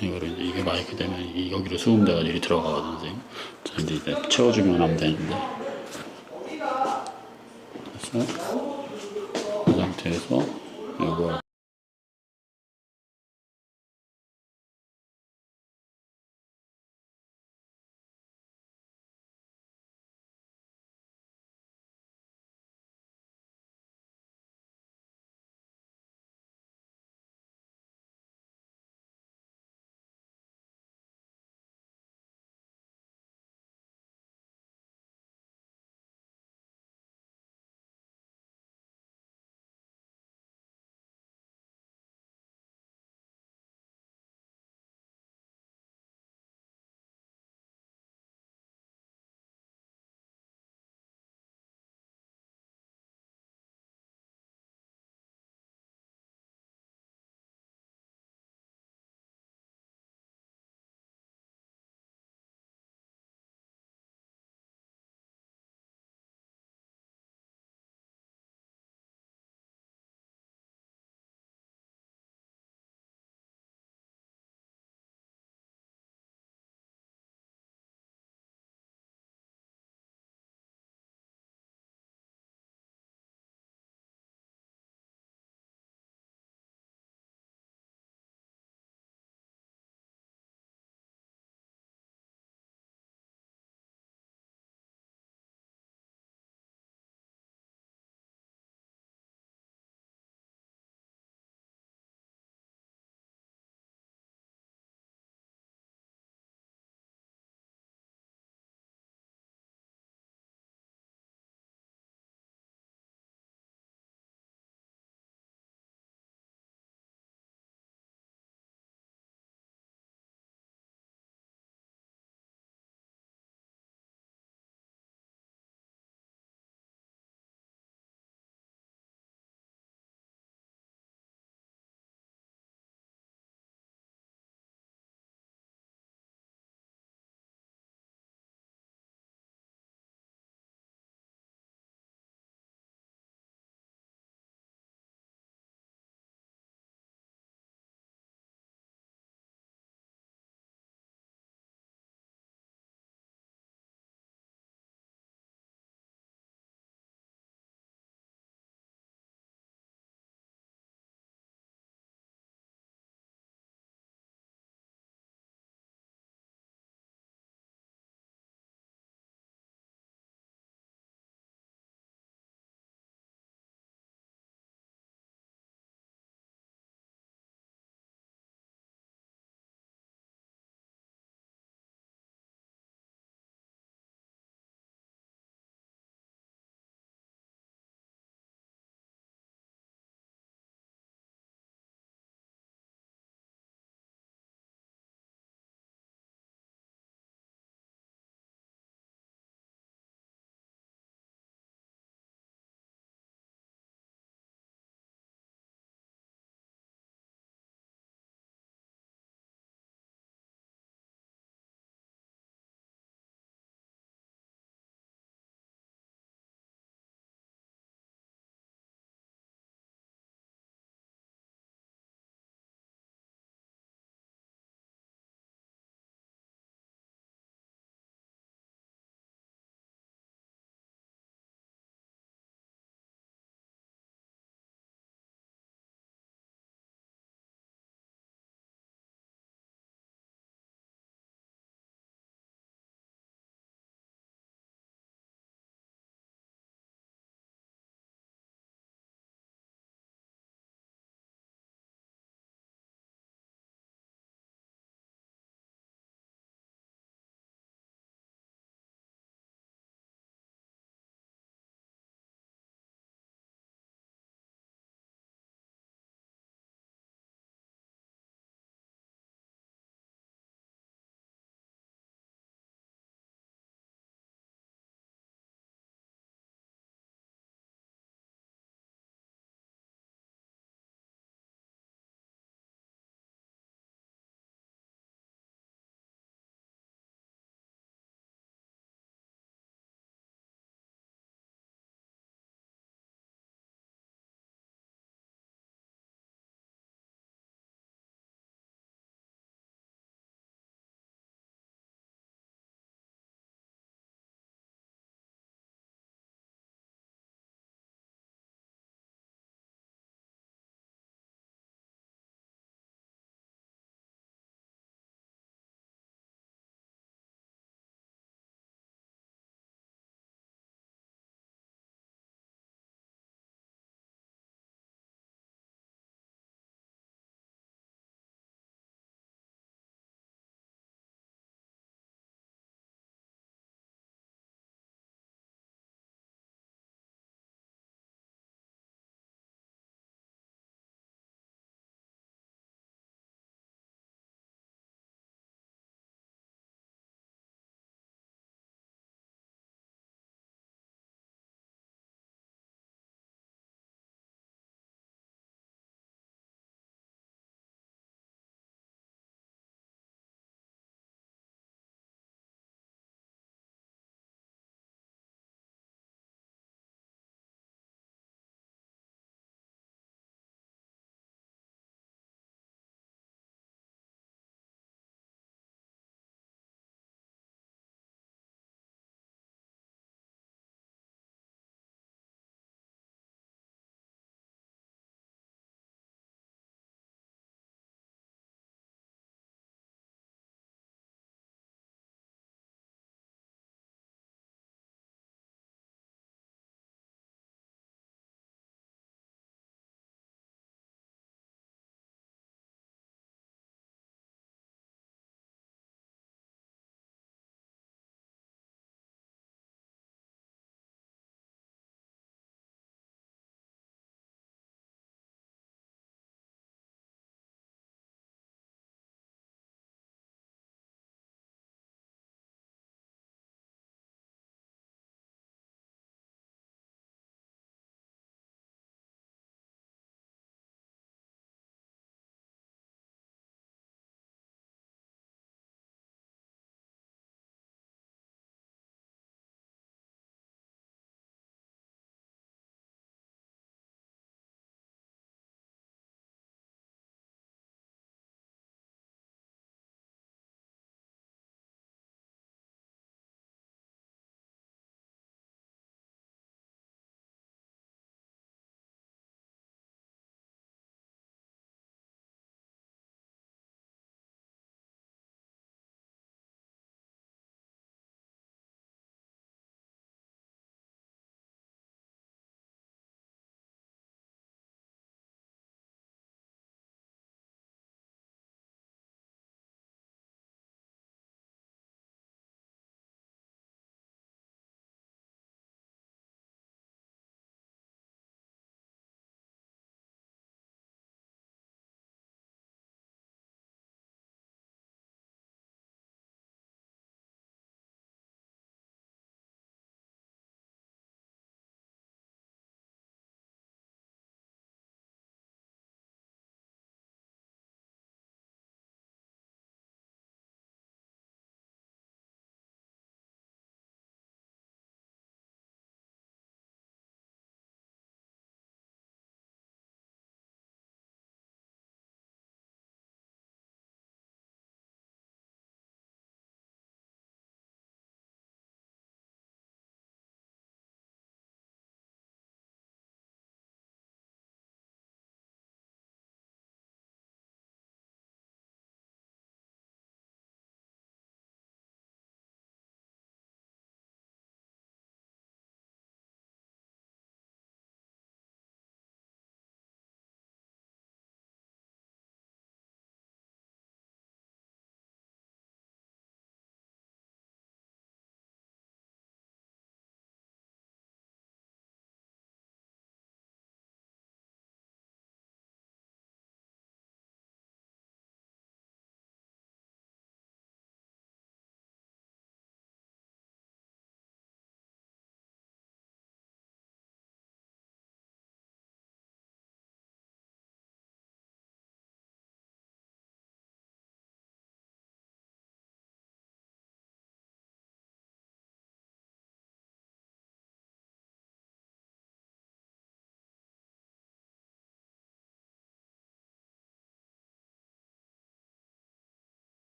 이거를 이제 이게 마이크 되면 여기로 수음돼가지고 이리 들어가거든요. 자, 이제 채워주기만 하면 되는데. 그래서 이 상태에서 이거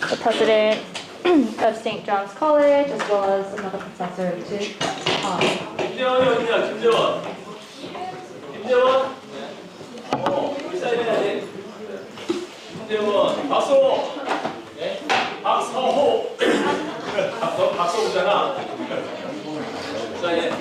the president of St. John's College, as well as another professor too. 김재원이 어디냐? 김재원. 김재원. 우리 사인해야지. 김재원. 박서호. 네? 박서호. 박서호잖아. 사인해.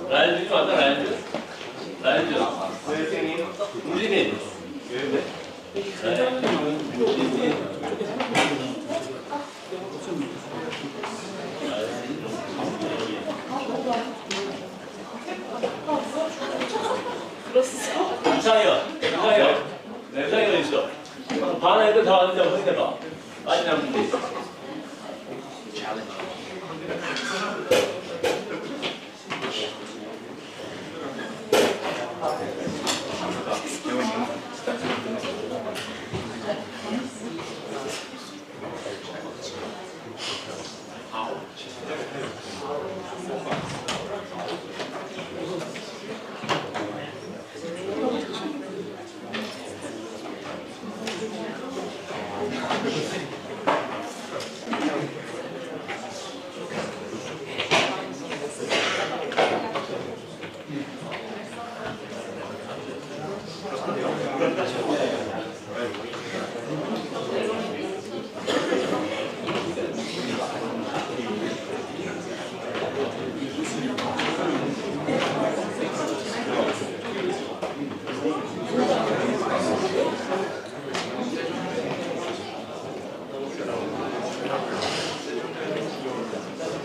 라인즈 왔다 라인즈. 라인즈. 우진이. 이상현. 이상현 어디 있어? 반 애들 다 왔는데 어디 내봐. 빠진 않는데 있어.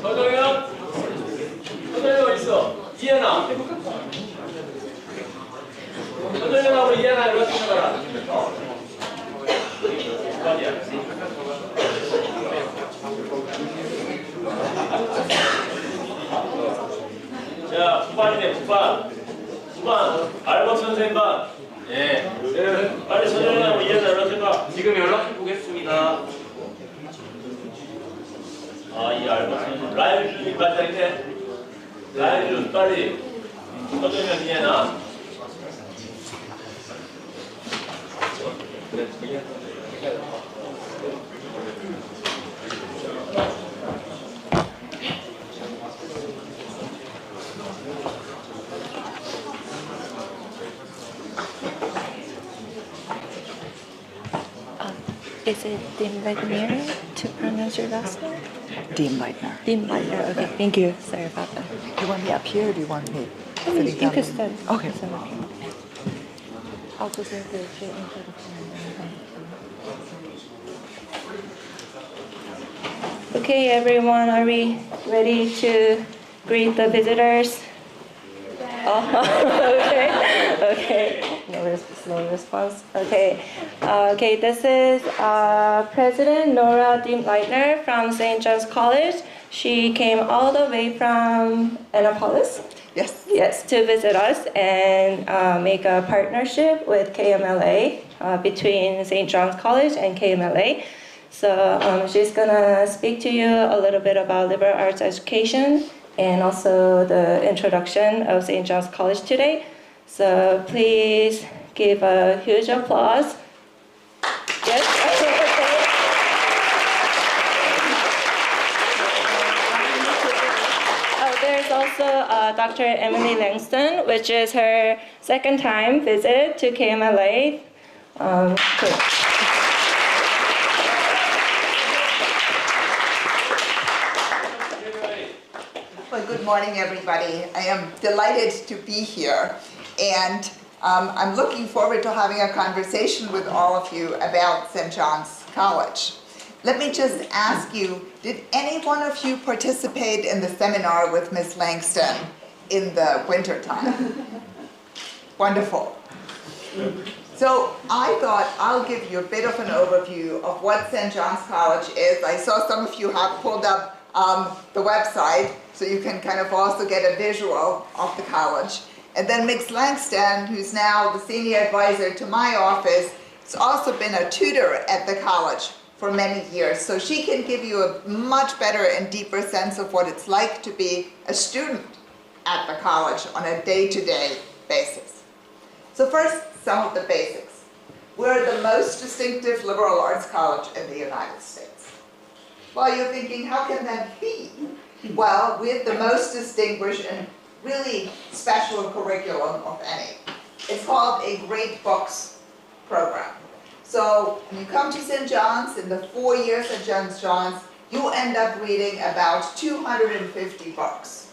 서정현 어디 있어? 이해나. 서정현하고 이해나 이렇게 생각하라. 어디야? 자, 9반이네, 9반. 알법 선생님 반. 예. 빨리 서정현하고 이해나 연락해봐. 지금 연락해 보겠습니다. 아, 이 알바 선생님. 라이브 반장인데. 라이브 빨리. 서정현 이해나. Is it Dim Wagner to pronounce your last name? Dean Leitner. Dim Wagner. Okay, thank you. Sorry about that. Do you want me up here or do you want me You sitting down? can stand. Okay. It's okay. I'll just need to get into the camera. Okay, everyone, are we ready to greet the visitors? Oh, okay, okay. No response. Okay, this is President Nora Dim Leitner from St. John's College. She came all the way from Annapolis, Yes. yes, to visit us and make a partnership with KMLA between St. John's College and KMLA. So she's gonna speak to you a little bit about liberal arts education and also the introduction of St. John's College today. So please give a huge applause. Yes. Oh, there's also Dr. Emily Langston, which is her second time visit to KMLA. Cool. Well, good morning, everybody. I am delighted to be here, and I'm looking forward to having a conversation with all of you about St. John's College. Let me just ask you, did any one of you participate in the seminar with Ms. Langston in the wintertime? Wonderful. So I thought I'll give you a bit of an overview of what St. John's College is. I saw some of you have pulled up the website, so you can kind of also get a visual of the college. And then Ms. Langston, who's now the senior advisor to my office, has also been a tutor at the college for many years. So she can give you a much better and deeper sense of what it's like to be a student at the college on a day-to-day basis. So first, some of the basics. We're the most distinctive liberal arts college in the United States. Well, you're thinking, how can that be? Well, we have the most distinguished and really special curriculum of any. It's called a Great Books program. So when you come to St. John's, in the 4 years at St. John's, you end up reading about 250 books.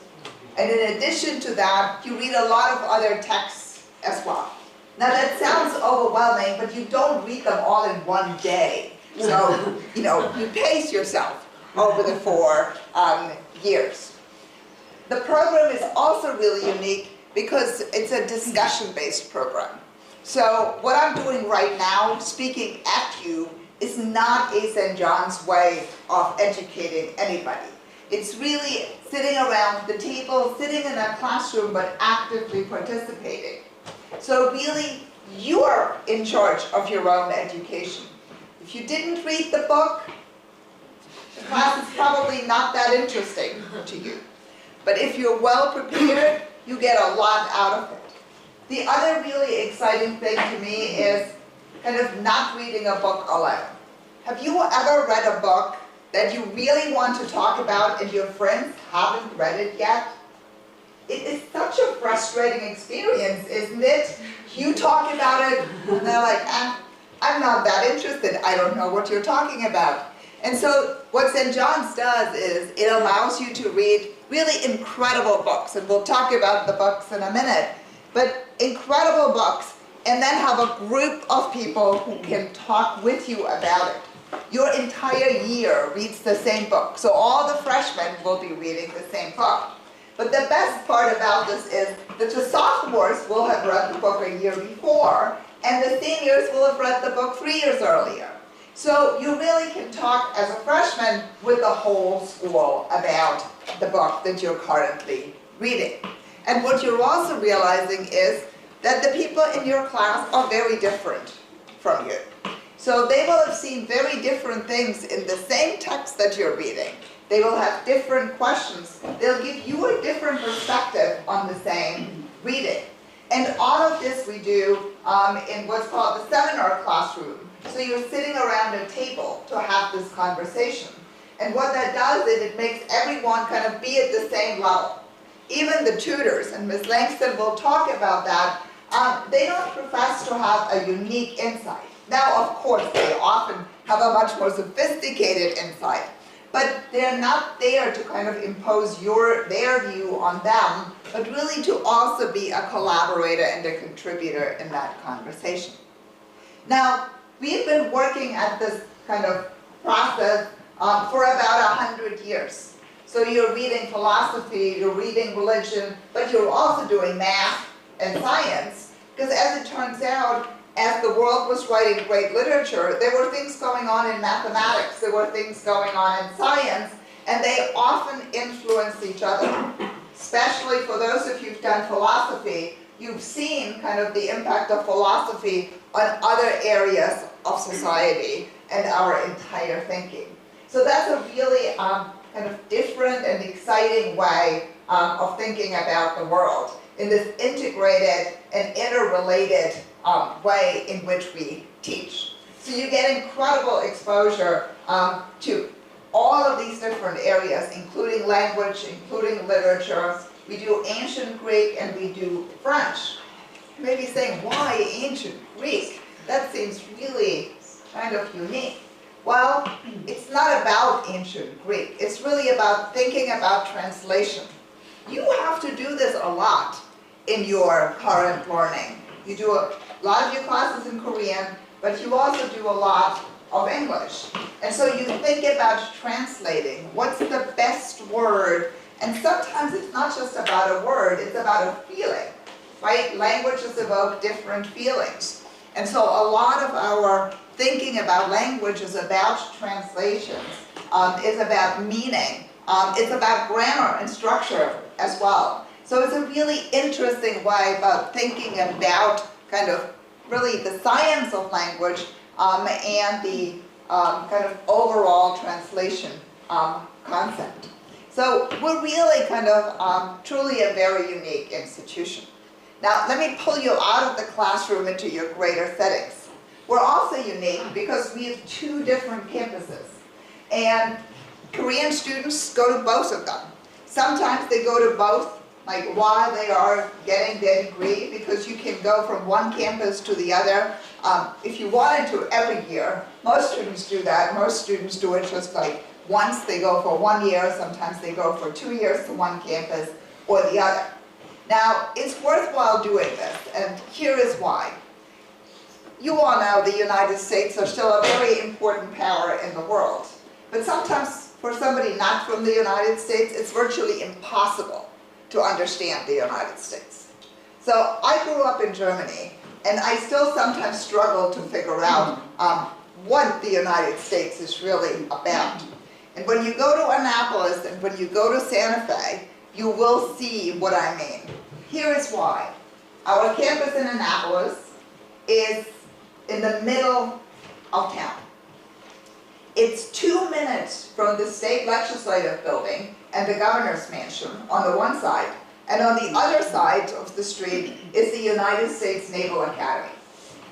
And in addition to that, you read a lot of other texts as well. Now that sounds overwhelming, but you don't read them all in one day. So, you pace yourself over the 4 years. The program is also really unique because it's a discussion-based program. So what I'm doing right now, speaking at you, is not a St. John's way of educating anybody. It's really sitting around the table, sitting in a classroom, but actively participating. So really, you're in charge of your own education. If you didn't read the book, the class is probably not that interesting to you. But if you're well prepared, you get a lot out of it. The other really exciting thing to me is kind of not reading a book alone. Have you ever read a book that you really want to talk about and your friends haven't read it yet? It is such a frustrating experience, isn't it? You talk about it, and they're like, I'm not that interested. I don't know what you're talking about. And so what St. John's does is it allows you to read really incredible books, and we'll talk about the books in a minute, but incredible books, and then have a group of people who can talk with you about it. Your entire year reads the same book, so all the freshmen will be reading the same book. But the best part about this is that the sophomores will have read the book a year before, and the seniors will have read the book 3 years earlier. So you really can talk as a freshman with the whole school about the book that you're currently reading. And what you're also realizing is that the people in your class are very different from you. So they will have seen very different things in the same text that you're reading. They will have different questions. They'll give you a different perspective on the same reading. And all of this we do in what's called the seminar classroom. So you're sitting around a table to have this conversation. And what that does is it makes everyone kind of be at the same level. Even the tutors, and Ms. Langston will talk about that, they don't profess to have a unique insight. Now, of course, they often have a much more sophisticated insight, but they're not there to kind of impose their view on them, but really to also be a collaborator and a contributor in that conversation. Now, we've been working at this kind of process for about 100 years. So you're reading philosophy, you're reading religion, but you're also doing math and science, because as it turns out, as the world was writing great literature, there were things going on in mathematics, there were things going on in science, and they often influence each other. Especially for those of you who've done philosophy, you've seen kind of the impact of philosophy on other areas of society and our entire thinking. So that's a really kind of different and exciting way of thinking about the world in this integrated and interrelated way in which we teach. So you get incredible exposure to all of these different areas, including language, including literature. We do ancient Greek and we do French. You may be saying, why ancient Greek? That seems really kind of unique. Well, it's not about ancient Greek. It's really about thinking about translation. You have to do this a lot in your current learning. You do a lot of your classes in Korean, but you also do a lot of English. And so you think about translating. What's the best word? And sometimes it's not just about a word, it's about a feeling, right? Languages evoke different feelings. And so a lot of our thinking about language is about translations, is about meaning, it's about grammar and structure as well. So it's a really interesting way about thinking about kind of really the science of language and the kind of overall translation concept. So we're really kind of truly a very unique institution. Now let me pull you out of the classroom into your greater settings. We're also unique because we have two different campuses. And Korean students go to both of them. Sometimes they go to both like while they are getting their degree, because you can go from one campus to the other if you wanted to every year. Most students do that. Most students do it just like once. They go for 1 year, sometimes they go for 2 years to one campus or the other. Now, it's worthwhile doing this, and here is why. You all know the United States are still a very important power in the world, but sometimes for somebody not from the United States, it's virtually impossible to understand the United States. So I grew up in Germany, and I still sometimes struggle to figure out what the United States is really about. And when you go to Annapolis and when you go to Santa Fe, you will see what I mean. Here is why. Our campus in Annapolis is in the middle of town. It's 2 minutes from the state legislative building and the governor's mansion on the one side, and on the other side of the street is the United States Naval Academy.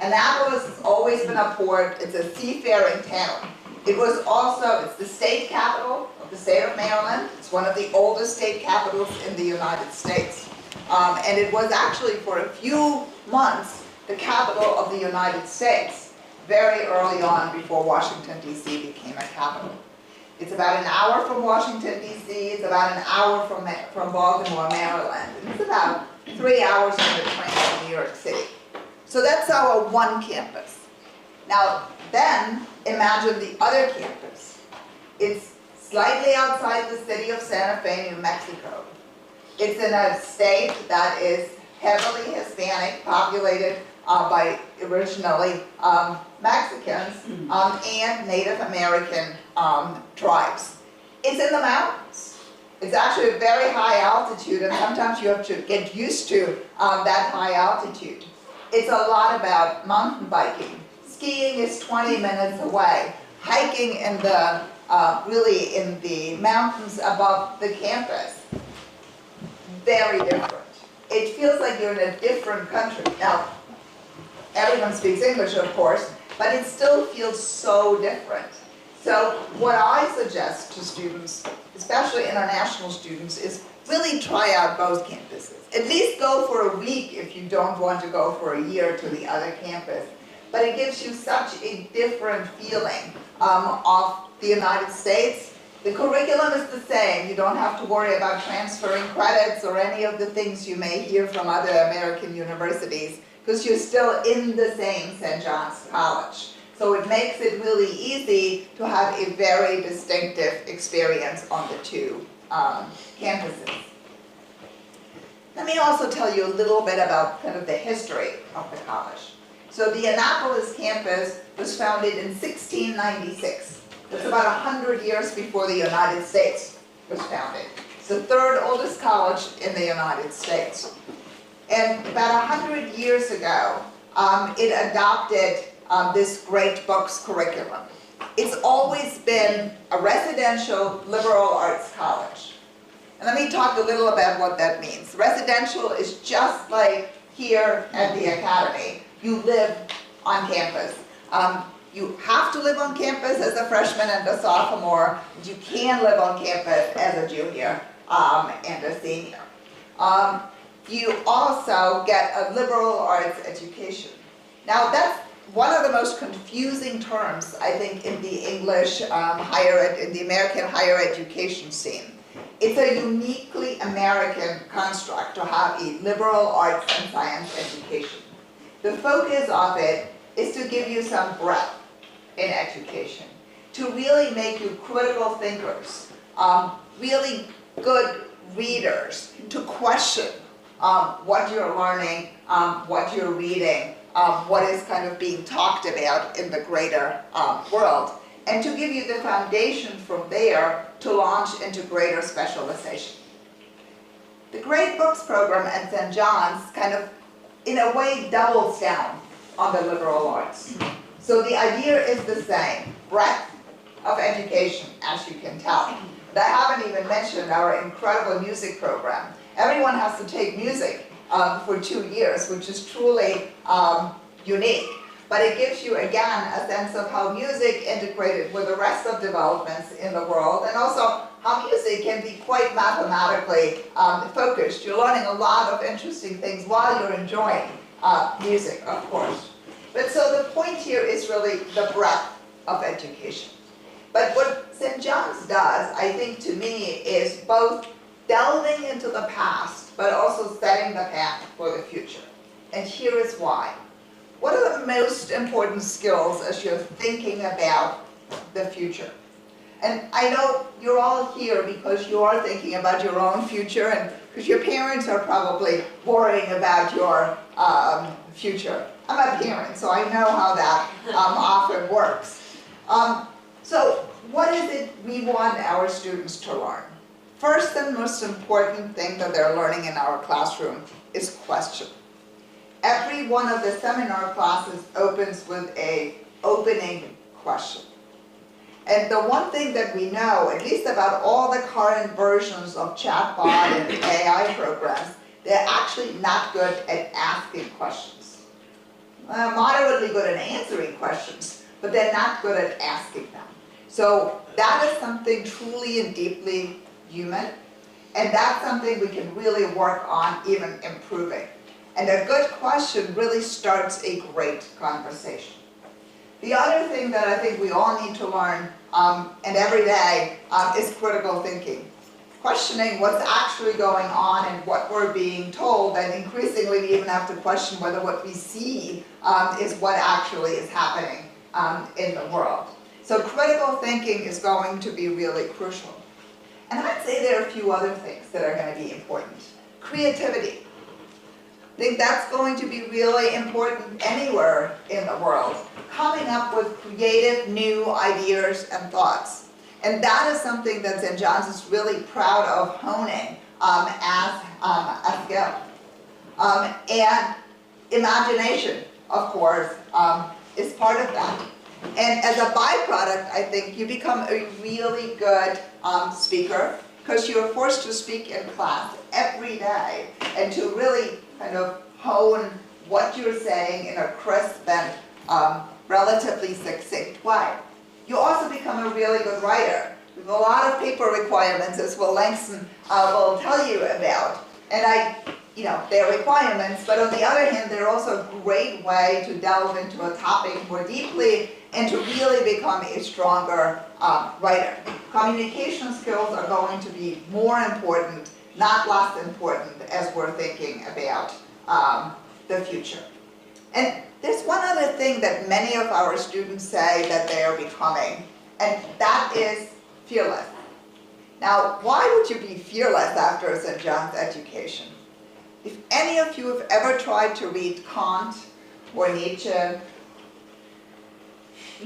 Annapolis has always been a port. It's a seafaring town. It was also, it's the state capital of the state of Maryland. It's one of the oldest state capitals in the United States. And it was actually for a few months the capital of the United States, very early on before Washington, D.C. became a capital. It's about an hour from Washington, D.C. It's about an hour from Baltimore, Maryland. And it's about 3 hours on the train to New York City. So that's our one campus. Now, then imagine the other campus. It's slightly outside the city of Santa Fe, New Mexico. It's in a state that is heavily Hispanic, populated by originally Mexicans and Native American tribes. It's in the mountains. It's actually a very high altitude, and sometimes you have to get used to that high altitude. It's a lot about mountain biking. Skiing is 20 minutes away. Hiking in the really in the mountains above the campus, very different. It feels like you're in a different country. Now, everyone speaks English, of course, but it still feels so different. So what I suggest to students, especially international students, is really try out both campuses. At least go for a week if you don't want to go for a year to the other campus. But it gives you such a different feeling of the United States. The curriculum is the same. You don't have to worry about transferring credits or any of the things you may hear from other American universities, because you're still in the same St. John's College. So it makes it really easy to have a very distinctive experience on the two campuses. Let me also tell you a little bit about kind of the history of the college. So the Annapolis campus was founded in 1696. It's about 100 years before the United States was founded. It's the third oldest college in the United States. And about 100 years ago, it adopted this great books curriculum. It's always been a residential liberal arts college. And let me talk a little about what that means. Residential is just like here at the Academy. You live on campus. You have to live on campus as a freshman and a sophomore, but you can live on campus as a junior and a senior. You also get a liberal arts education. Now that's one of the most confusing terms, I think, in the English in the American higher education scene. It's a uniquely American construct to have a liberal arts and science education. The focus of it is to give you some breadth in education, to really make you critical thinkers, really good readers, to question what you're learning, what you're reading, what is kind of being talked about in the greater world, and to give you the foundation from there to launch into greater specialization. The Great Books program at St. John's kind of, in a way, doubles down on the liberal arts. So the idea is the same, breadth of education, as you can tell. But I haven't even mentioned our incredible music program. Everyone has to take music for 2 years, which is truly unique. But it gives you, again, a sense of how music integrated with the rest of developments in the world, and also how music can be quite mathematically focused. You're learning a lot of interesting things while you're enjoying music, of course. But so the point here is really the breadth of education. But what St. John's does, I think, to me, is both delving into the past, but also setting the path for the future. And here is why. What are the most important skills as you're thinking about the future? And I know you're all here because you are thinking about your own future, and because your parents are probably worrying about your future. I'm a parent, so I know how that often works. So what is it we want our students to learn? First and most important thing that they're learning in our classroom is question. Every one of the seminar classes opens with an opening question. And the one thing that we know, at least about all the current versions of chatbot and AI programs, they're actually not good at asking questions. Moderately good at answering questions, but they're not good at asking them. So that is something truly and deeply human, and that's something we can really work on even improving. And a good question really starts a great conversation. The other thing that I think we all need to learn, and every day, is critical thinking. Questioning what's actually going on and what we're being told, and increasingly we even have to question whether what we see is what actually is happening in the world. So critical thinking is going to be really crucial. And I'd say there are a few other things that are going to be important. Creativity. I think that's going to be really important anywhere in the world. Coming up with creative new ideas and thoughts. And that is something that St. John's is really proud of honing as a skill. And imagination, of course, is part of that. And as a byproduct, I think you become a really good speaker, because you're forced to speak in class every day and to really kind of hone what you're saying in a crisp and relatively succinct way. You also become a really good writer. There's a lot of paper requirements, as Will Langston will tell you about. And they're requirements, but on the other hand, they're also a great way to delve into a topic more deeply and to really become a stronger writer. Communication skills are going to be more important, not less important, as we're thinking about the future. And there's one other thing that many of our students say that they are becoming, and that is fearless. Now, why would you be fearless after a St. John's education? If any of you have ever tried to read Kant or Nietzsche,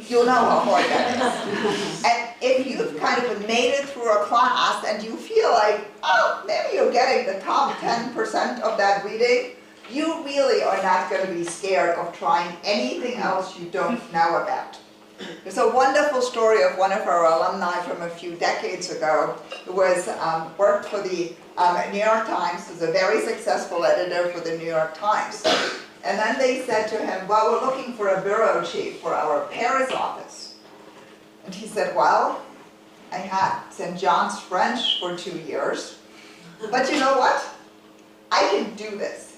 you'll know how hard that is. And if you've kind of made it through a class and you feel like, oh, maybe you're getting the top 10% of that reading, you really are not going to be scared of trying anything else you don't know about. There's a wonderful story of one of our alumni from a few decades ago who was worked for the New York Times, was a very successful editor for the New York Times. And then they said to him, well, we're looking for a bureau chief for our Paris office. And he said, well, I had St. John's French for 2 years, but you know what? I can do this.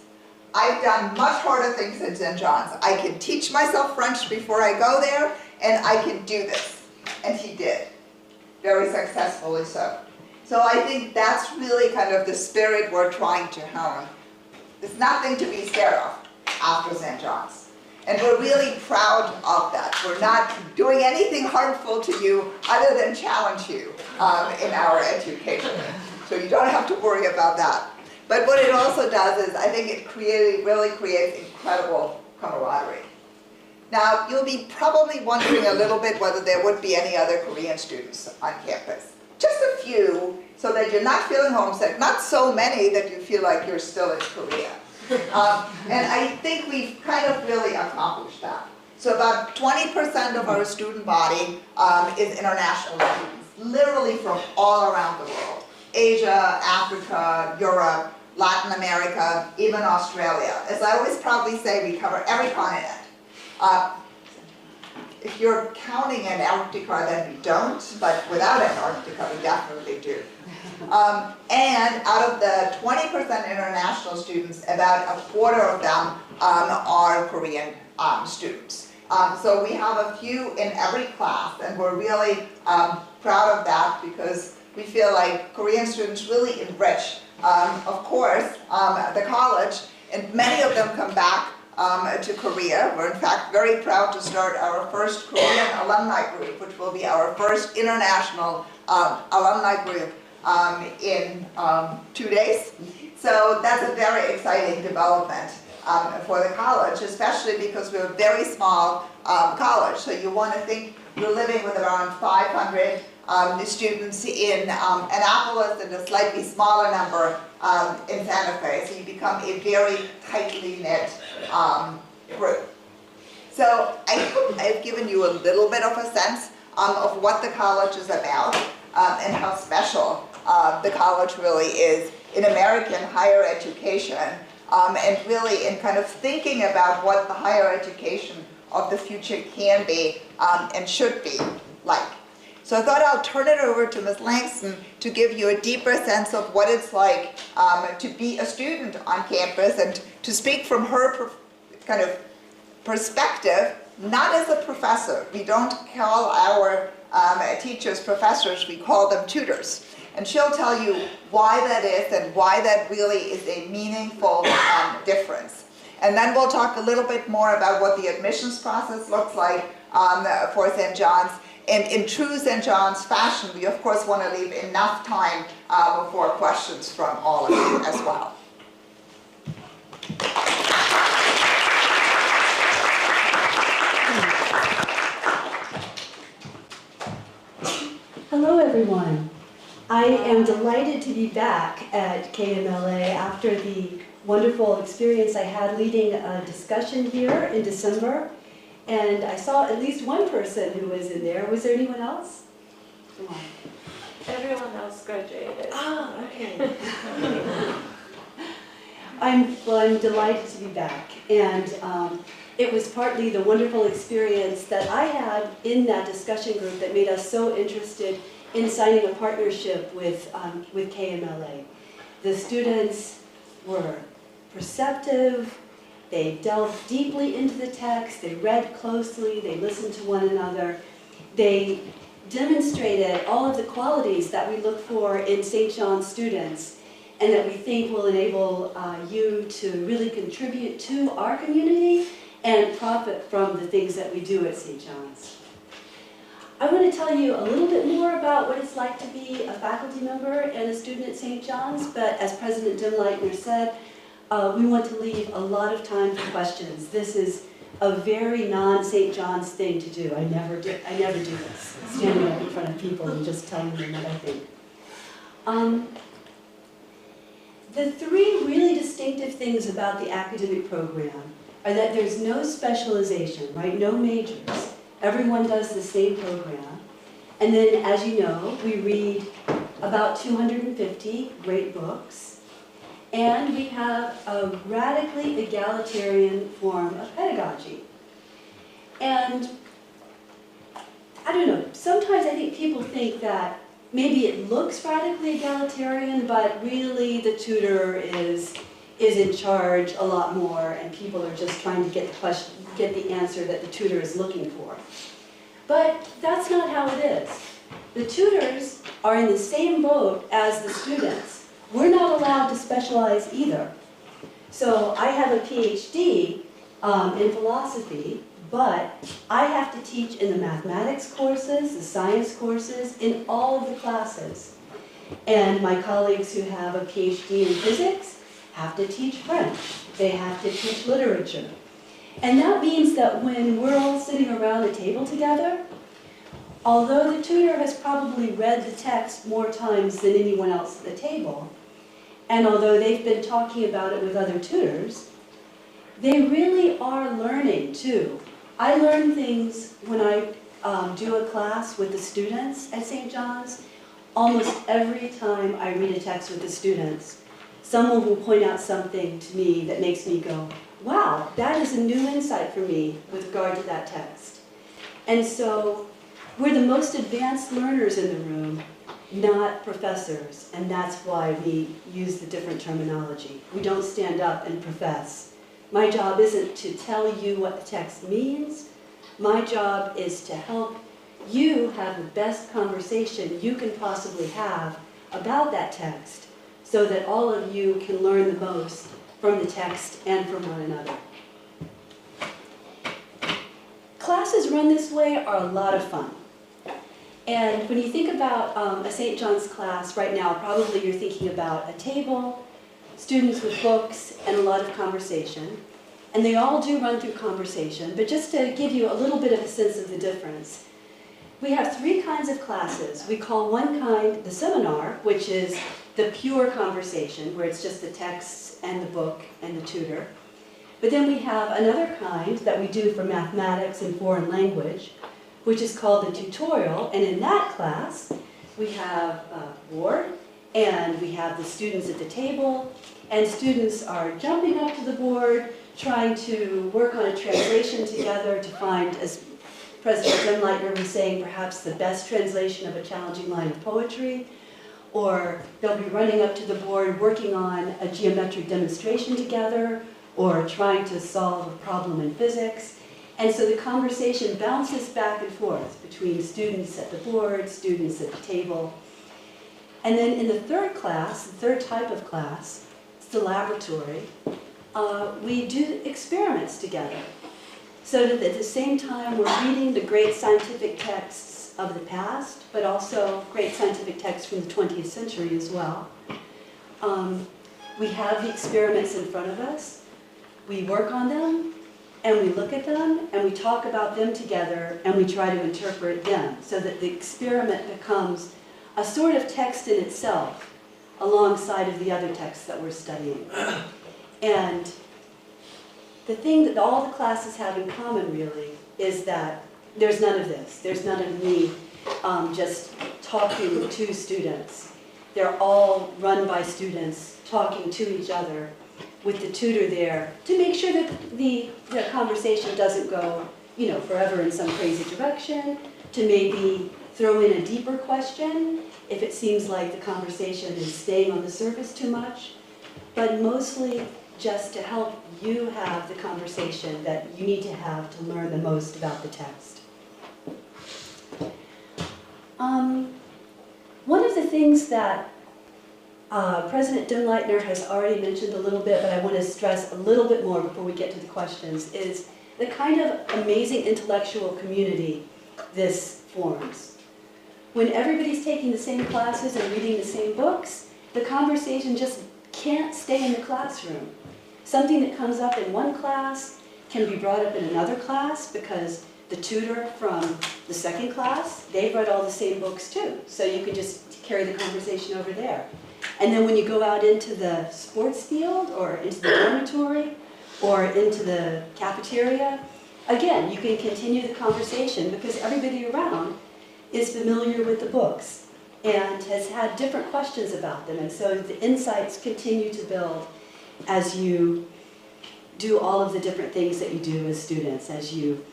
I've done much harder things than St. John's. I can teach myself French before I go there, and I can do this. And he did, very successfully so. So I think that's really kind of the spirit we're trying to hone. There's nothing to be scared of after St. John's. And we're really proud of that. We're not doing anything harmful to you other than challenge you in our education. So you don't have to worry about that. But what it also does is, I think it really creates incredible camaraderie. Now, you'll be probably wondering a little bit whether there would be any other Korean students on campus. Just a few, so that you're not feeling homesick. Not so many that you feel like you're still in Korea. And I think we've kind of really accomplished that. So about 20% of our student body is international students, literally from all around the world. Asia, Africa, Europe, Latin America, even Australia. As I always proudly say, we cover every continent. If you're counting Antarctica, then we don't, but without Antarctica, we definitely do. And out of the 20% international students, about a quarter of them are Korean students. So we have a few in every class, and we're really proud of that because we feel like Korean students really enrich, of course, the college, and many of them come back to Korea. We're in fact very proud to start our first Korean alumni group, which will be our first international alumni group in 2 days. So that's a very exciting development for the college, especially because we're a very small college. So you want to think we're living with around 500 students in Annapolis and a slightly smaller number in Santa Fe. So you become a very tightly knit group. So I hope I've given you a little bit of a sense of what the college is about and how special the college really is in American higher education, and really in kind of thinking about what the higher education of the future can be and should be like. So I thought I'll turn it over to Ms. Langston to give you a deeper sense of what it's like to be a student on campus and to speak from her kind of perspective, not as a professor. We don't call our teachers professors, we call them tutors. And she'll tell you why that is and why that really is a meaningful difference. And then we'll talk a little bit more about what the admissions process looks like for St. John's. And in true St. John's fashion, we of course want to leave enough time for questions from all of you as well. Hello everyone. I am delighted to be back at KMLA after the wonderful experience I had leading a discussion here in December. And I saw at least one person who was in there. Was there anyone else? Come on. Everyone else graduated. Ah, okay. I'm delighted to be back. And it was partly the wonderful experience that I had in that discussion group that made us so interested in signing a partnership with KMLA. The students were perceptive, they delved deeply into the text, they read closely, they listened to one another, they demonstrated all of the qualities that we look for in St. John's students and that we think will enable you to really contribute to our community and profit from the things that we do at St. John's. I want to tell you a little bit more about what it's like to be a faculty member and a student at St. John's, but as President Dimleitner said, we want to leave a lot of time for questions. This is a very non-St. John's thing to do. I never do this, standing up in front of people and just telling them what I think. The three really distinctive things about the academic program are that there's no specialization, right? No majors. Everyone does the same program. And then, as you know, we read about 250 great books. And we have a radically egalitarian form of pedagogy. And I don't know, sometimes I think people think that maybe it looks radically egalitarian, but really the tutor is in charge a lot more, and people are just trying to get the answer that the tutor is looking for. But that's not how it is. The tutors are in the same boat as the students. We're not allowed to specialize either. So I have a PhD in philosophy, but I have to teach in the mathematics courses, the science courses, in all of the classes. And my colleagues who have a PhD in physics have to teach French. They have to teach literature. And that means that when we're all sitting around the table together, although the tutor has probably read the text more times than anyone else at the table, and although they've been talking about it with other tutors, they really are learning too. I learn things when I do a class with the students at St. John's. Almost every time I read a text with the students, someone will point out something to me that makes me go, wow, that is a new insight for me with regard to that text. And so we're the most advanced learners in the room, not professors, and that's why we use the different terminology. We don't stand up and profess. My job isn't to tell you what the text means. My job is to help you have the best conversation you can possibly have about that text so that all of you can learn the most from the text and from one another. Classes run this way are a lot of fun. And when you think about a St. John's class right now, probably you're thinking about a table, students with books, and a lot of conversation. And they all do run through conversation, but just to give you a little bit of a sense of the difference, we have three kinds of classes. We call one kind the seminar, which is the pure conversation, where it's just the texts and the book and the tutor. But then we have another kind that we do for mathematics and foreign language, which is called the tutorial. And in that class, we have a board, and we have the students at the table, and students are jumping up to the board, trying to work on a translation together to find, as President Demleitner was saying, perhaps the best translation of a challenging line of poetry. Or they'll be running up to the board working on a geometric demonstration together, or trying to solve a problem in physics. And so the conversation bounces back and forth between students at the board, students at the table. And then in the third class, the third type of class, it's the laboratory, we do experiments together. So that at the same time we're reading the great scientific texts of the past, but also great scientific texts from the 20th century as well. We have the experiments in front of us. We work on them, and we look at them, and we talk about them together, and we try to interpret them, so that the experiment becomes a sort of text in itself, alongside of the other texts that we're studying. And the thing that all the classes have in common, really, is that there's none of this. There's none of me just talking to students. They're all run by students, talking to each other, with the tutor there to make sure that the conversation doesn't go, forever in some crazy direction, to maybe throw in a deeper question if it seems like the conversation is staying on the surface too much, but mostly just to help you have the conversation that you need to have to learn the most about the text. One of the things that President Demleitner has already mentioned a little bit, but I want to stress a little bit more before we get to the questions, is the kind of amazing intellectual community this forms. When everybody's taking the same classes and reading the same books, the conversation just can't stay in the classroom. Something that comes up in one class can be brought up in another class because the tutor from the second class, they've read all the same books too. So you can just carry the conversation over there. And then when you go out into the sports field or into the dormitory or into the cafeteria, again, you can continue the conversation because everybody around is familiar with the books and has had different questions about them. And so the insights continue to build as you do all of the different things that you do as students, as you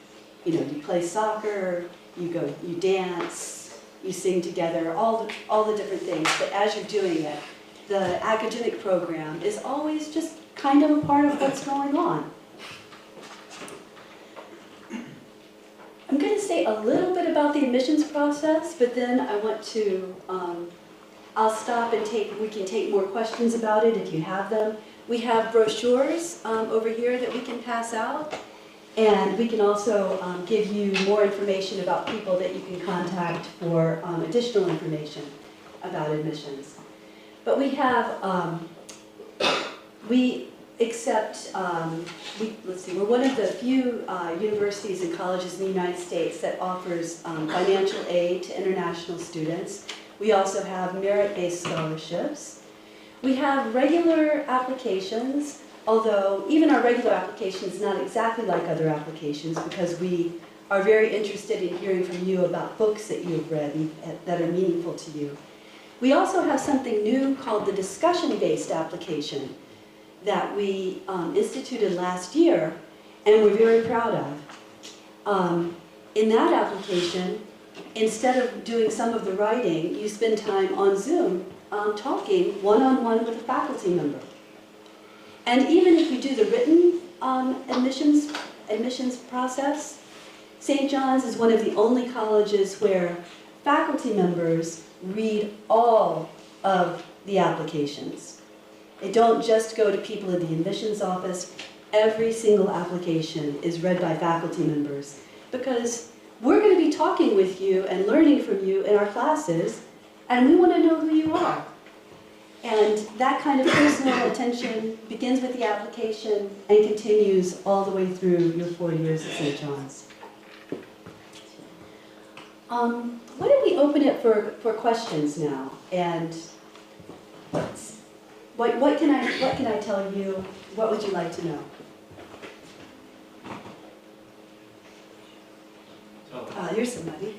play soccer, you dance, you sing together, all the different things. But as you're doing it, the academic program is always just kind of a part of what's going on. I'm going to say a little bit about the admissions process, but then I want to, I'll stop and we can take more questions about it if you have them. We have brochures over here that we can pass out, and we can also give you more information about people that you can contact for additional information about admissions. But we have, we accept, let's see, we're one of the few universities and colleges in the United States that offers financial aid to international students. We also have merit-based scholarships. We have regular applications, although even our regular application is not exactly like other applications because we are very interested in hearing from you about books that you have read and that are meaningful to you. We also have something new called the discussion-based application that we instituted last year and we're very proud of. In that application, instead of doing some of the writing, you spend time on Zoom talking one-on-one with a faculty member. And even if you do the written admissions process, St. John's is one of the only colleges where faculty members read all of the applications. They don't just go to people in the admissions office. Every single application is read by faculty members because we're going to be talking with you and learning from you in our classes, and we want to know who you are. And that kind of personal attention begins with the application and continues all the way through your 4 years at St. John's. Why don't we open it for questions now? And what can I tell you? What would you like to know? Here's somebody.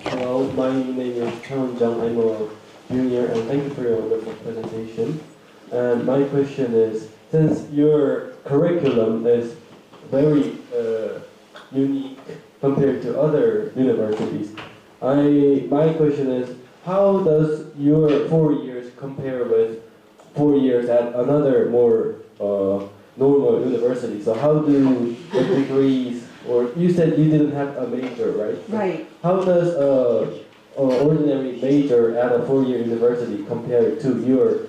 Hello, my name is Chang Jung. I'm a junior, and thank you for your wonderful presentation. And my question is, since your curriculum is very unique compared to other universities, my question is, how does your 4 years compare with 4 years at another more normal university? So how do the degrees, or you said you didn't have a major, right? Right. How does an ordinary major at a 4-year university compare to your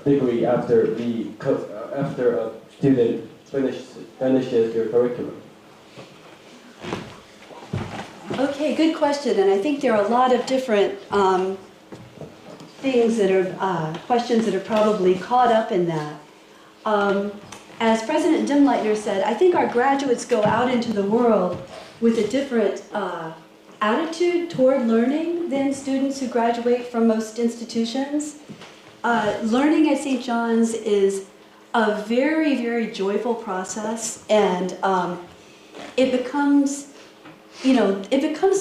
degree after a student finishes your curriculum? Okay, good question, and I think there are a lot of different things that are, questions that are probably caught up in that. As President Dimleitner said, I think our graduates go out into the world with a different attitude toward learning than students who graduate from most institutions. Learning at St. John's is a very, very joyful process, and it becomes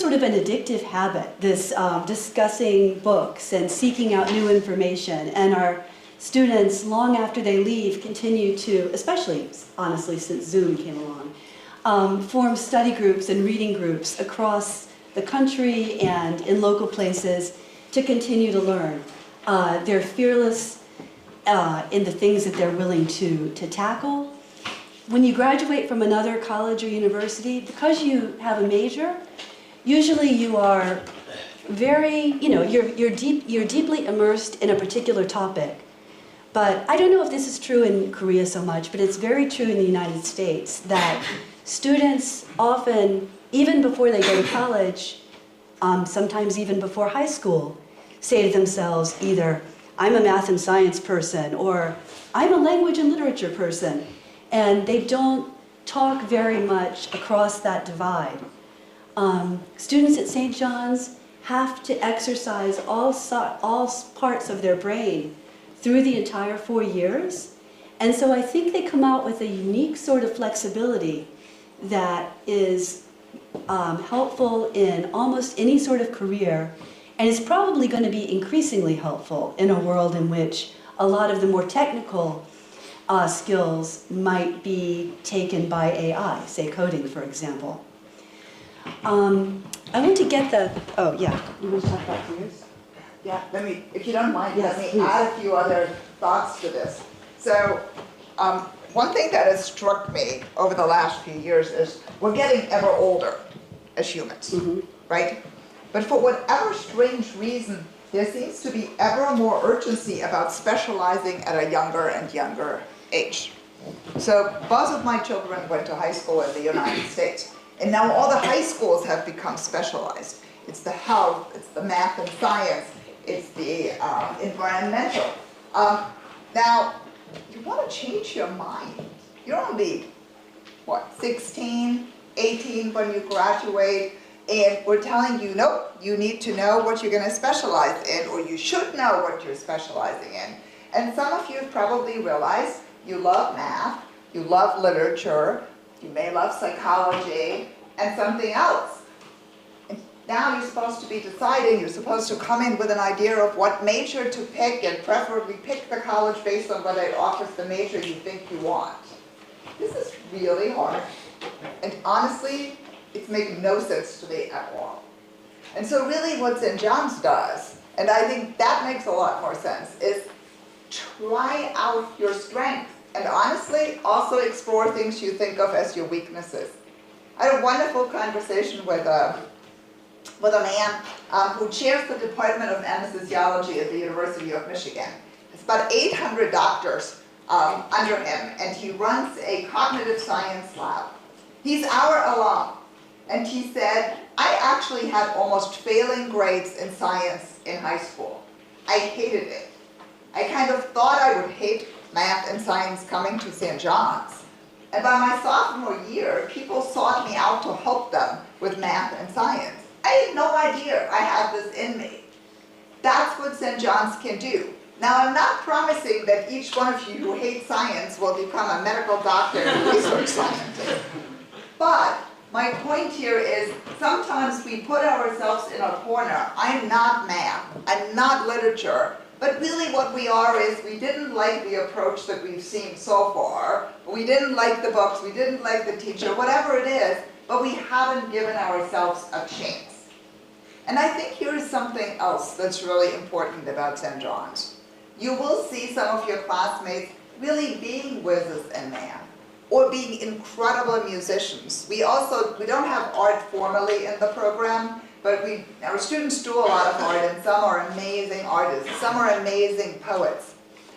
sort of an addictive habit, this discussing books and seeking out new information. And our students, long after they leave, continue to, especially, honestly, since Zoom came along, form study groups and reading groups across the country and in local places to continue to learn. They're fearless in the things that they're willing to tackle. When you graduate from another college or university, because you have a major, usually you are very, you're deeply immersed in a particular topic. But I don't know if this is true in Korea so much, but it's very true in the United States that students often, even before they go to college, sometimes even before high school, say to themselves either, I'm a math and science person, or I'm a language and literature person. And they don't talk very much across that divide. Students at St. John's have to exercise all parts of their brain through the entire 4 years. And so I think they come out with a unique sort of flexibility that is helpful in almost any sort of career, and is probably going to be increasingly helpful in a world in which a lot of the more technical skills might be taken by AI, say coding, for example. I want to get the, oh yeah, you want to talk about careers? Yeah, if you don't mind, Yes, let me please. add a few other thoughts to this. So, one thing that has struck me over the last few years is we're getting ever older as humans, right? But for whatever strange reason, there seems to be ever more urgency about specializing at a younger and younger age. So both of my children went to high school in the United States, and now all the high schools have become specialized. It's the health, it's the math and science, it's the environmental. Now, you want to change your mind. You're only, what, 16, 18 when you graduate, and we're telling you, nope, you need to know what you're going to specialize in, or you should know what you're specializing in. And some of you have probably realized you love math, you love literature, you may love psychology, and something else. And now you're supposed to be deciding, you're supposed to come in with an idea of what major to pick, and preferably pick the college based on whether it offers the major you think you want. This is really hard. And honestly, it's making no sense to me at all. And so really what St. John's does, and I think that makes a lot more sense, is try out your strengths, and honestly also explore things you think of as your weaknesses. I had a wonderful conversation with a man who chairs the Department of Anesthesiology at the University of Michigan. It's about 800 doctors under him, and he runs a cognitive science lab. He's our alum, and he said, I actually had almost failing grades in science in high school. I hated it. I kind of thought I would hate math and science coming to St. John's. And by my sophomore year, people sought me out to help them with math and science. I had no idea I had this in me. That's what St. John's can do. Now, I'm not promising that each one of you who hates science will become a medical doctor and research scientist. But my point here is sometimes we put ourselves in a corner. I'm not math, I'm not literature, but really what we are is we didn't like the approach that we've seen so far. We didn't like the books, we didn't like the teacher, whatever it is, but we haven't given ourselves a chance. And I think here is something else that's really important about St. John's. You will see some of your classmates really being whizzes in math, or being incredible musicians. We don't have art formally in the program, but our students do a lot of art, and some are amazing artists, some are amazing poets.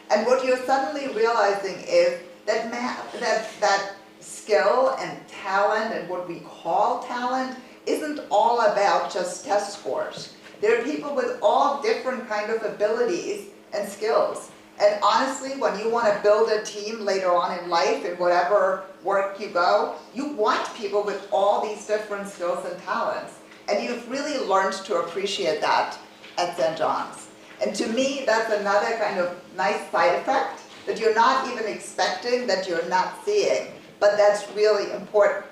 And what you're suddenly realizing is that that skill and talent, and what we call talent, isn't all about just test scores. There are people with all different kind of abilities and skills. And honestly, when you want to build a team later on in life, in whatever work you go, you want people with all these different skills and talents. And you've really learned to appreciate that at St. John's. And to me, that's another kind of nice side effect that you're not even expecting, that you're not seeing, but that's really important.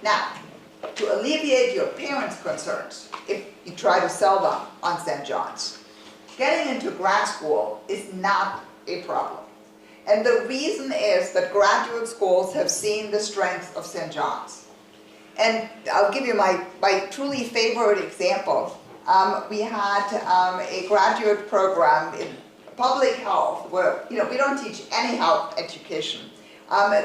Now, to alleviate your parents' concerns, if you try to sell them on St. John's, getting into grad school is not a problem. And the reason is that graduate schools have seen the strengths of St. John's. And I'll give you my truly favorite example. We had a graduate program in public health where, we don't teach any health education.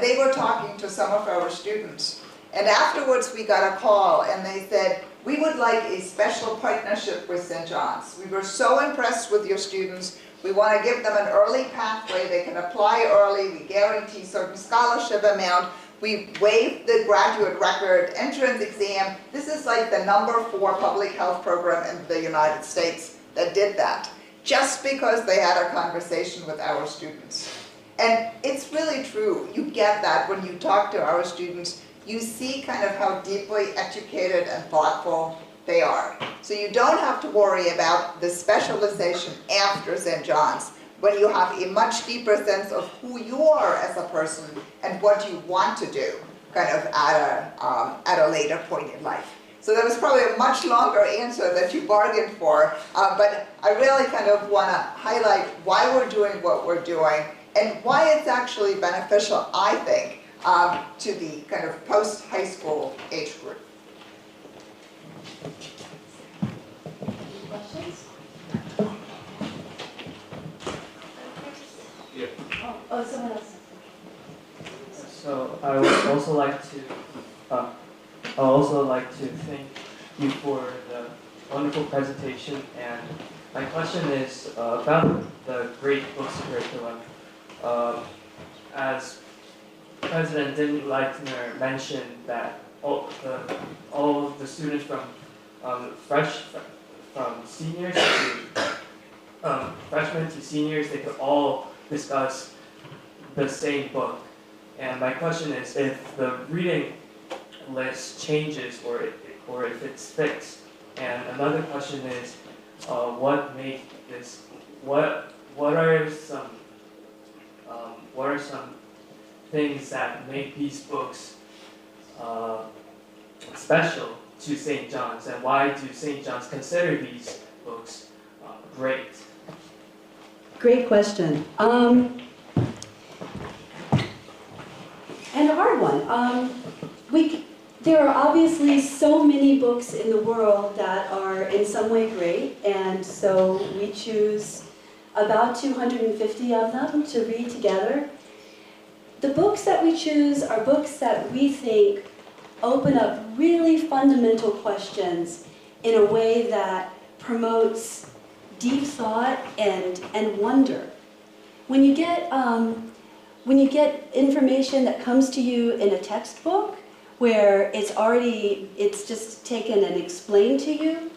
They were talking to some of our students. And afterwards we got a call and they said, we would like a special partnership with St. John's. We were so impressed with your students. We want to give them an early pathway. They can apply early. We guarantee certain scholarship amount. We waived the graduate record entrance exam. This is like the #4 public health program in the United States that did that, just because they had a conversation with our students. And it's really true. You get that when you talk to our students. You see kind of how deeply educated and thoughtful they are. So you don't have to worry about the specialization after St. John's, when you have a much deeper sense of who you are as a person and what you want to do, kind of at a later point in life. So that was probably a much longer answer that you bargained for, but I really kind of want to highlight why we're doing what we're doing and why it's actually beneficial, I think, to the kind of post-high school age group. Questions? Yeah. Oh, someone else. So I would also like to thank you for the wonderful presentation. And my question is about the Great Books curriculum. As President Leitner mentioned that all of the students from seniors to freshmen to seniors, they could all discuss the same book. And my question is, if the reading list changes or if it's fixed. And another question is, what made this? What are some things that make these books special to St. John's, and why do St. John's consider these books great? Great question. And a hard one. There are obviously so many books in the world that are in some way great, and so we choose about 250 of them to read together. The books that we choose are books that we think open up really fundamental questions in a way that promotes deep thought and wonder. When you get information that comes to you in a textbook where it's just taken and explained to you,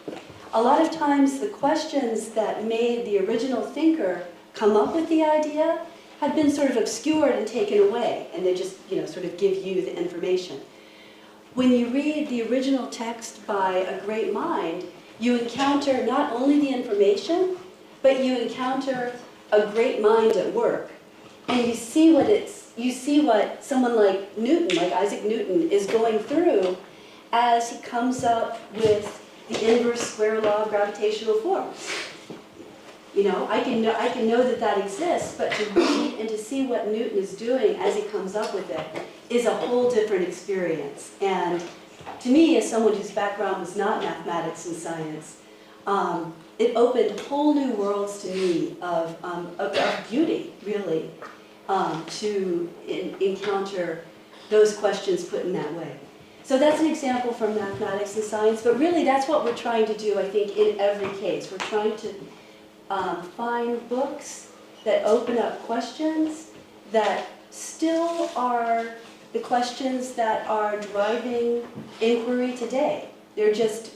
a lot of times the questions that made the original thinker come up with the idea have been sort of obscured and taken away, and they just sort of give you the information. When you read the original text by a great mind, you encounter not only the information, but you encounter a great mind at work. And you see what someone like Newton, like Isaac Newton, is going through as he comes up with the inverse square law of gravitational force. I can know that exists, but to read and to see what Newton is doing as he comes up with it is a whole different experience. And to me, as someone whose background was not mathematics and science, it opened whole new worlds to me of beauty, really, to encounter those questions put in that way. So that's an example from mathematics and science, but really that's what we're trying to do, I think, in every case. We're trying to find books that open up questions that still are the questions that are driving inquiry today. They're just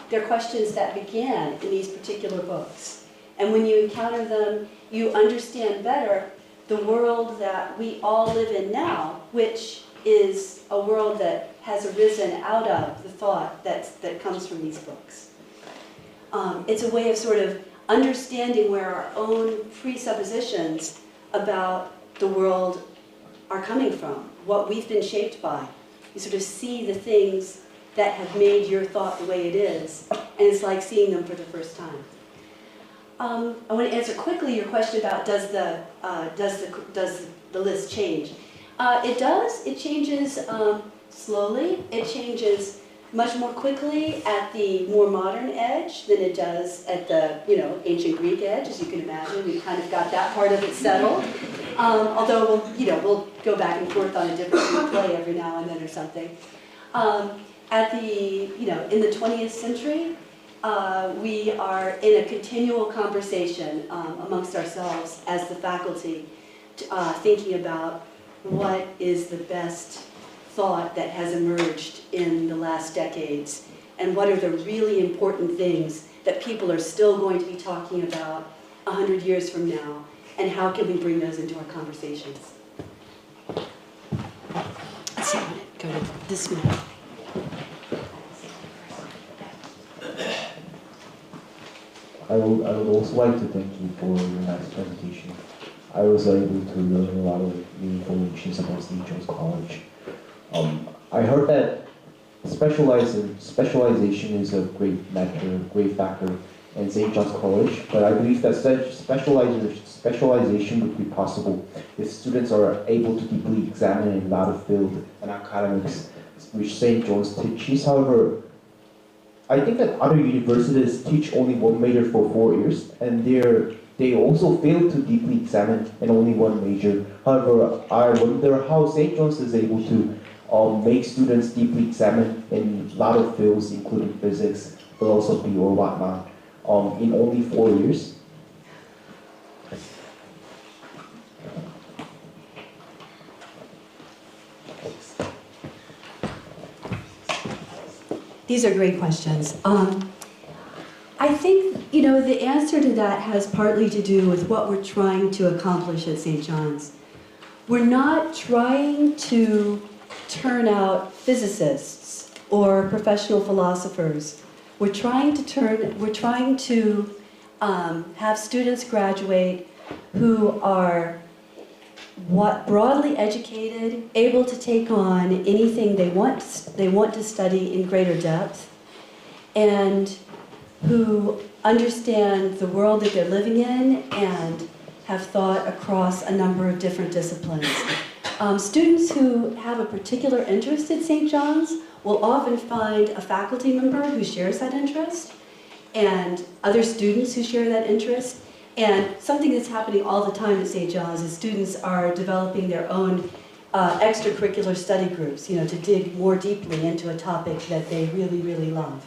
they're questions that began in these particular books. And when you encounter them, you understand better the world that we all live in now, which is a world that has arisen out of the thought that comes from these books. It's a way of sort of understanding where our own presuppositions about the world are coming from, what we've been shaped by. You sort of see the things that have made your thought the way it is, and it's like seeing them for the first time. I want to answer quickly your question about does the list change? It does. It changes slowly. It changes much more quickly at the more modern edge than it does at the ancient Greek edge, as you can imagine. We've kind of got that part of it settled. Although we'll go back and forth on a different play every now and then or something. In the 20th century, we are in a continual conversation amongst ourselves as the faculty, thinking about what is the best thought that has emerged in the last decades, and what are the really important things that people are still going to be talking about 100 years from now, and how can we bring those into our conversations? Let's see, I'm gonna go to this one. I would also like to thank you for your nice presentation. I was able to learn a lot of new information about Seint존스 College. I heard that specialization is a great factor in Seint존스 College, but I believe that such specialization would be possible if students are able to deeply examine a lot of field and academics which Seint존스 teaches. However, I think that other universities teach only one major for 4 years, and they also fail to deeply examine in only one major. However, I wonder how Seint존스 is able to make students deeply examine in a lot of fields, including physics, philosophy, or whatnot, in only 4 years. These are great questions. I think, the answer to that has partly to do with what we're trying to accomplish at St. John's. We're not trying to turn out physicists or professional philosophers. We're trying to have students graduate who are broadly educated, able to take on anything they want to study in greater depth, and who understand the world that they're living in and have thought across a number of different disciplines. Students who have a particular interest at St. John's will often find a faculty member who shares that interest, and other students who share that interest. And something that's happening all the time at St. John's is students are developing their own extracurricular study groups, to dig more deeply into a topic that they really, really love.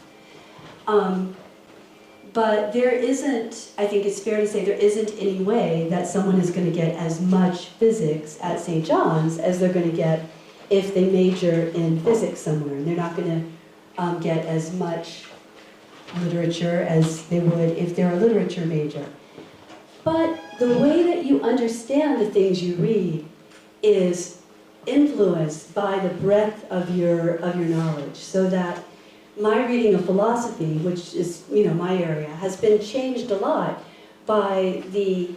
But there isn't, I think it's fair to say, there isn't any way that someone is going to get as much physics at St. John's as they're going to get if they major in physics somewhere. And they're not going to get as much literature as they would if they're a literature major. But the way that you understand the things you read is influenced by the breadth of your knowledge, so that my reading of philosophy, which is my area, has been changed a lot by the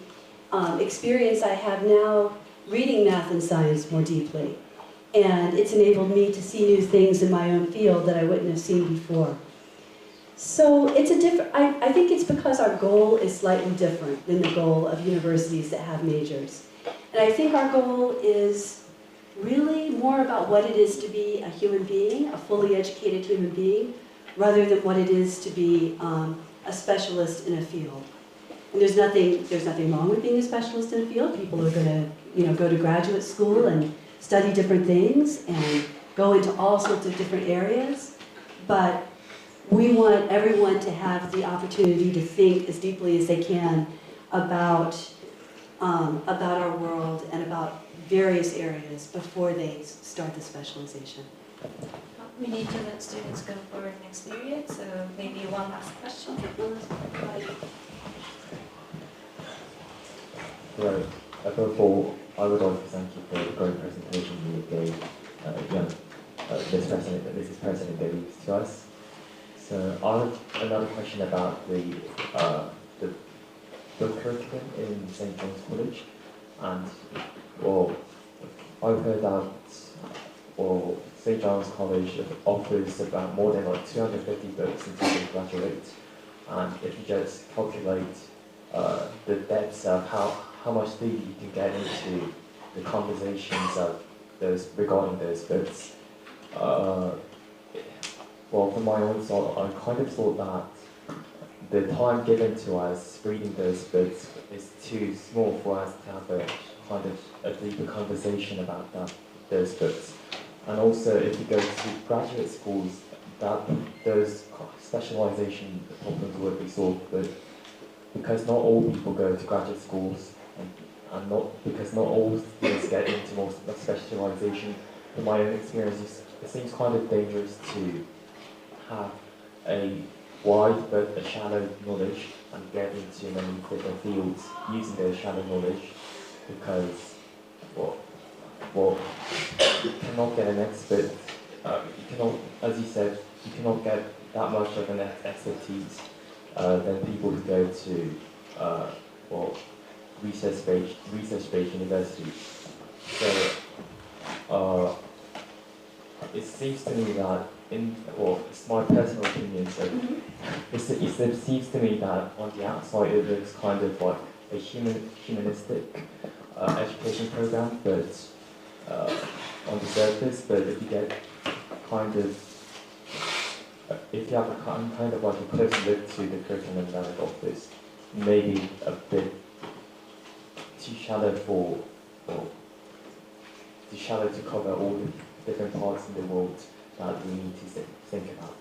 experience I have now reading math and science more deeply, and it's enabled me to see new things in my own field that I wouldn't have seen before. So it's a different, I think it's because our goal is slightly different than the goal of universities that have majors. And I think our goal is really more about what it is to be a human being, a fully educated human being, rather than what it is to be a specialist in a field. And there's nothing wrong with being a specialist in a field. People are going to go to graduate school and study different things and go into all sorts of different areas. But we want everyone to have the opportunity to think as deeply as they can about our world and about various areas before they start the specialization. We need to let students go for the next period, so maybe one last question. Right. First of all, I would like to thank you for the great presentation you gave. This is President Davies to us. So I have another question about the curriculum in St. John's College, and I've heard that St. John's College offers about more than 250 books until they graduate, and if you just calculate the depths of how much deep you can get into the conversations of regarding those books. Well, from my own thought, I kind of thought that the time given to us reading those books is too small for us to have a kind of a deeper conversation about those books. And also, if you go to graduate schools, those specialization problems would be solved. But because not all people go to graduate schools, and because not all students get into most of the specialization. In my own experience, it seems kind of dangerous to have a wide but a shallow knowledge and get into many different fields using their shallow knowledge, because you cannot get an expert. You cannot, as you said, you cannot get that much of an expertise than people who go to research-based universities. So it seems to me that it's my personal opinion. So it seems to me that on the outside it looks kind of like a humanistic education program, but on the surface. But if you get if you have a kind of like a close look to the curriculum that it offers, maybe a bit too shallow to cover all the different parts in the world that we need to think about.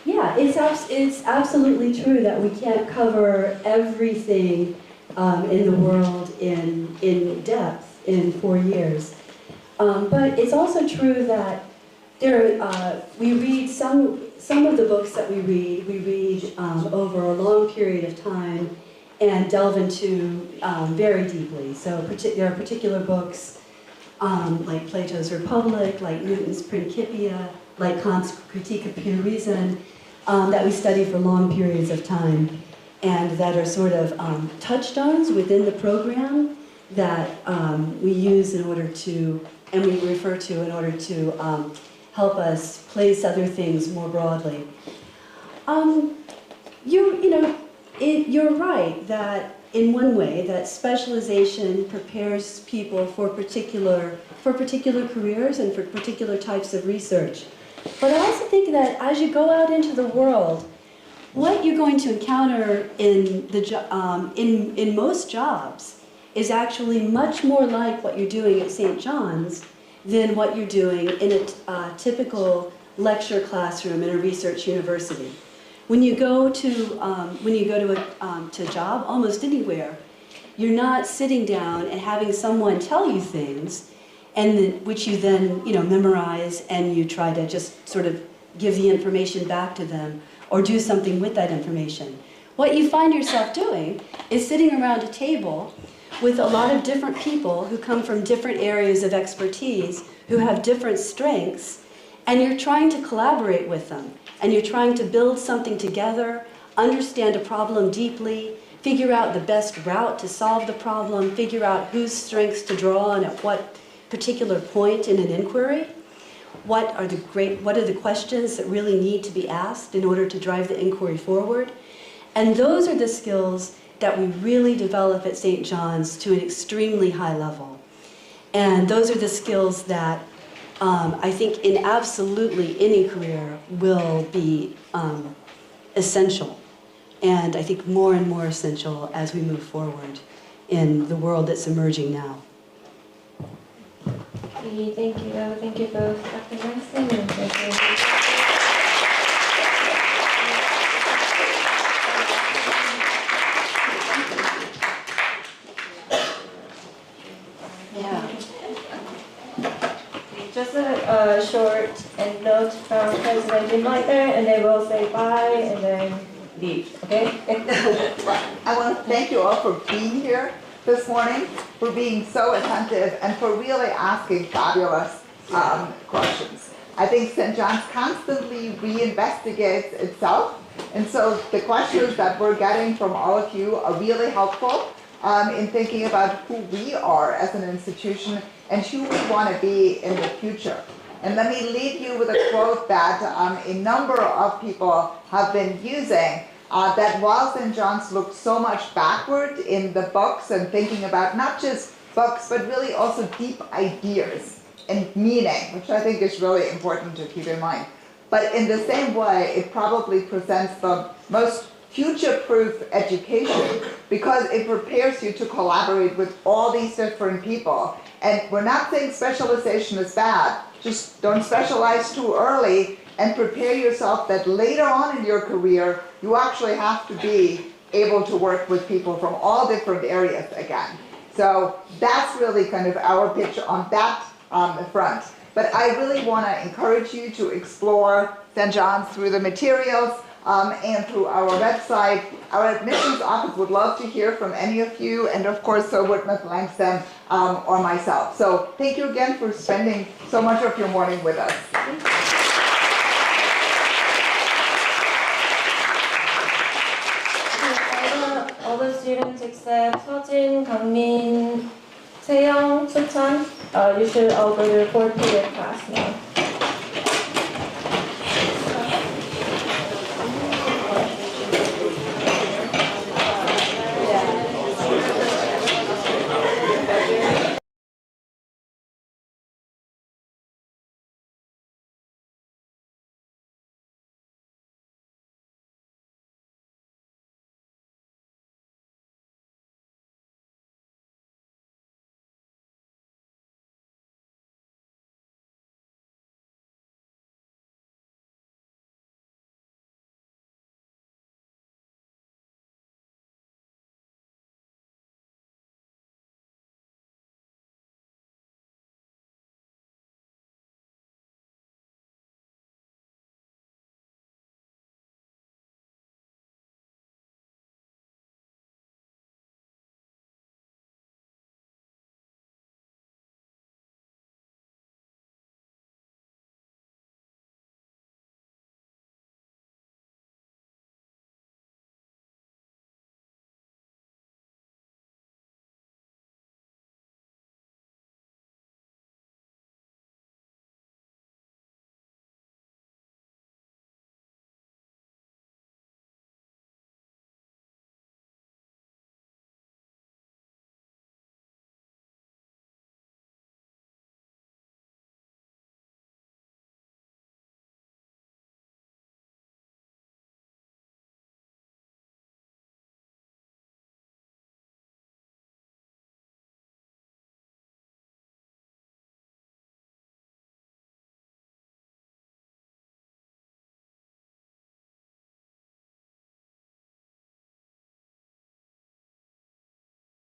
Yeah, it's absolutely true that we can't cover everything in the world in depth in 4 years. But it's also true that we read some of the books that we read over a long period of time and delve into very deeply. So there are particular books like Plato's Republic, like Newton's Principia, like Kant's Critique of Pure Reason, that we study for long periods of time, and that are sort of touchstones within the program that we use in order to, and we refer to in order to help us place other things more broadly. You're right that in one way that specialization prepares people for particular careers and for particular types of research. But I also think that as you go out into the world, what you're going to encounter in most jobs is actually much more like what you're doing at St. John's than what you're doing in a typical lecture classroom in a research university. When you go to a job, almost anywhere, you're not sitting down and having someone tell you things, which you then memorize, and you try to just sort of give the information back to them or do something with that information. What you find yourself doing is sitting around a table with a lot of different people who come from different areas of expertise, who have different strengths, and you're trying to collaborate with them. And you're trying to build something together, understand a problem deeply, figure out the best route to solve the problem, figure out whose strengths to draw on at what particular point in an inquiry. What are the questions that really need to be asked in order to drive the inquiry forward? And those are the skills that we really develop at St. John's to an extremely high level. And those are the skills that I think in absolutely any career will be essential, and I think more and more essential as we move forward in the world that's emerging now. Okay, thank you both, Dr. Bernstein and Dr. Just a short note from President Leiter, and they will say bye and then leave, okay? I want to thank you all for being here this morning, for being so attentive, and for really asking fabulous questions. I think St. John's constantly reinvestigates itself, and so the questions that we're getting from all of you are really helpful in thinking about who we are as an institution and who we want to be in the future. And let me leave you with a quote that a number of people have been using, that while St. John's looked so much backward in the books and thinking about not just books, but really also deep ideas and meaning, which I think is really important to keep in mind. But in the same way, it probably presents the most future-proof education because it prepares you to collaborate with all these different people. And we're not saying specialization is bad, just don't specialize too early and prepare yourself that later on in your career, you actually have to be able to work with people from all different areas again. So that's really kind of our pitch on that front. But I really want to encourage you to explore St. John's through the materials and through our website. Our admissions office would love to hear from any of you, and of course so would Ms. Langston or myself. So thank you again for spending so much of your morning with us. All the students except 서진, 강민, 세영, 수찬, you should all go to report to your class now.